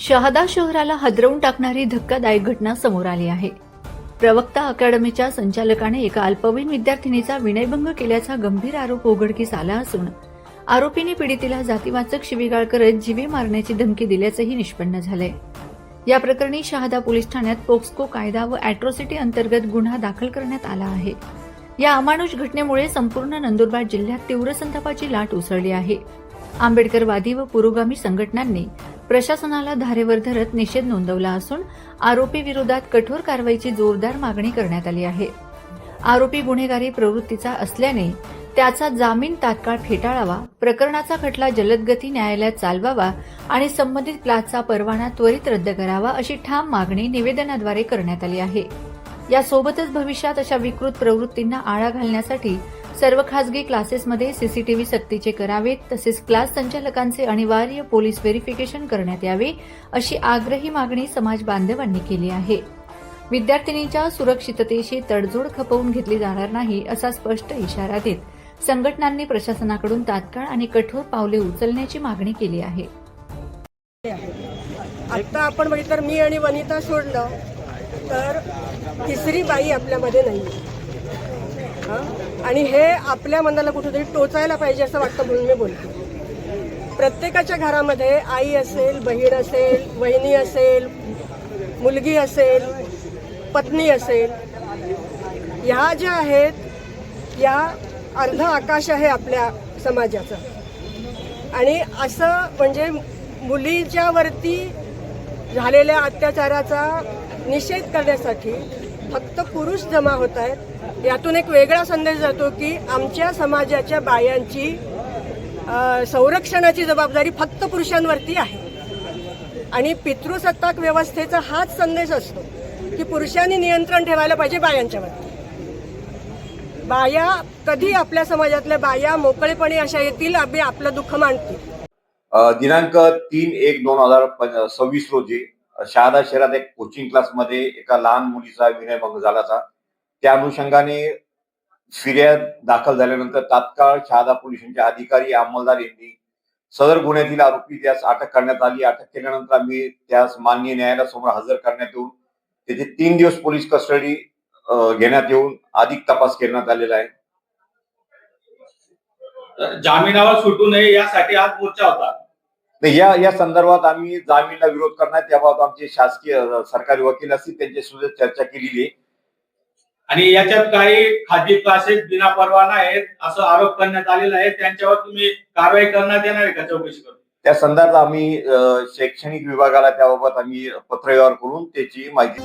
शहादा शहराला हादरवून टाकणारी धक्कादायक घटना समोर आली आहे। प्रवक्ता अकॅडमीच्या संचालकाने एका अल्पवयीन विद्यार्थिनीचा विनयभंग केल्याचा गंभीर आरोप उघडकीस आला असून आरोपीने पीडितेला जातीवाचक शिवीगाळ करत जीवे मारण्याची धमकी दिल्याचंही निष्पन्न झालंय। या प्रकरणी शहादा पोलीस ठाण्यात पोक्सो कायदा व अॅट्रॉसिटी अंतर्गत गुन्हा दाखल करण्यात आला आहे। या अमानुष घटनेमुळे संपूर्ण नंदुरबार जिल्ह्यात तीव्र संतापाची लाट उसळली आहे। आंबेडकरवादी व पुरोगामी संघटनांनी प्रशासनाला धारेवर धरत निषेध नोंदवला असून आरोपी विरोधात कठोर कारवाईची जोरदार मागणी करण्यात आली आहे। आरोपी गुन्हेगारी प्रवृत्तीचा असल्याने त्याचा जामीन तात्काळ फेटाळावा, प्रकरणाचा खटला जलदगती न्यायालयात चालवावा आणि संबंधित प्लाझचा परवाना त्वरित रद्द करावा अशी ठाम मागणी निवेदनाद्वारे करण्यात आली आहे। यासोबतच भविष्यात अशा विकृत प्रवृत्तींना आळा घालण्यासाठी सर्व खासगी क्लासेसमध्ये सीसीटीव्ही सक्तीचे करावेत, तसेच क्लास संचालकांचे अनिवार्य पोलीस व्हेरिफिकेशन करण्यात यावे अशी आग्रही मागणी समाज बांधवांनी केली आहे। विद्यार्थिनींच्या सुरक्षिततेशी तडजोड खपवून घेतली जाणार नाही असा स्पष्ट इशारा देत संघटनांनी प्रशासनाकडून तात्काळ आणि कठोर पावले उचलण्याची मागणी केली आहे। आता आपण बघितलं तर मी आणि वनिता सोडलं तर तिसरी बाई आपल्यामध्ये नाही आणि हे आपल्या मनाला कुठेतरी टोचायला पाहिजे असं वाटतं म्हणून मी बोलते। प्रत्येकाच्या घरामध्ये आई असेल, बहीण असेल, वहिनी असेल, मुलगी असेल, पत्नी असेल, ह्या ज्या आहेत या अर्ध आकाश आहे आपल्या समाजाचं। आणि असं म्हणजे मुलीच्या वरती झालेल्या अत्याचाराचा निषेध करण्यासाठी फक्त पुरुष जमा होत आहेत। यातून एक वेगळा संदेश जातो की आमच्या समाजाच्या बायांची संरक्षणाची जबाबदारी फक्त पुरुषांवरती आहे आणि पितृसत्ताक व्यवस्थेचा हाच संदेश असतो की पुरुषांनी नियंत्रण ठेवायला पाहिजे बायांच्यावरती। बाया कधी आपल्या समाजातल्या बाया मोकळेपणे अशा येतील आम्ही आपलं दुःख मांडतील। दिनांक 3/1/2026 रोजी शहादा शहरात एक कोचिंग क्लासमध्ये एका लहान मुलीचा विनयभंग झाला होता। त्या अनुषंगाने फिर्याद दाखल झाल्यानंतर तात्काळ शहादा पोलिसांचे अधिकारी अंमलदार यांनी सदर गुन्ह्यातील आरोपी त्यास अटक करण्यात आली। अटक केल्यानंतर आम्ही त्यास माननीय न्यायालयासमोर हजर करण्यात येऊन त्याचे 3 दिवस पोलीस कस्टडी घेण्यात येऊन अधिक तपास करण्यात आलेला आहे। जामिनावर सुटू नये यासाठी आज मोर्चा होता। या संदर्भात आम्ही जामीनला विरोध करण्यात याबाबत आमचे शासकीय सरकारी वकील असतील त्यांच्यासोबत चर्चा केलेली आहे आणि याच्यात काही खाजगी क्लासेस बिना परवाना आहेत असं आरोप करण्यात आलेला आहे। त्यांच्यावर तुम्ही कारवाई करण्यात येणार आहे का? चौकशी करून त्या संदर्भात आम्ही शैक्षणिक विभागाला त्याबाबत आम्ही पत्रव्यवहार करून त्याची माहिती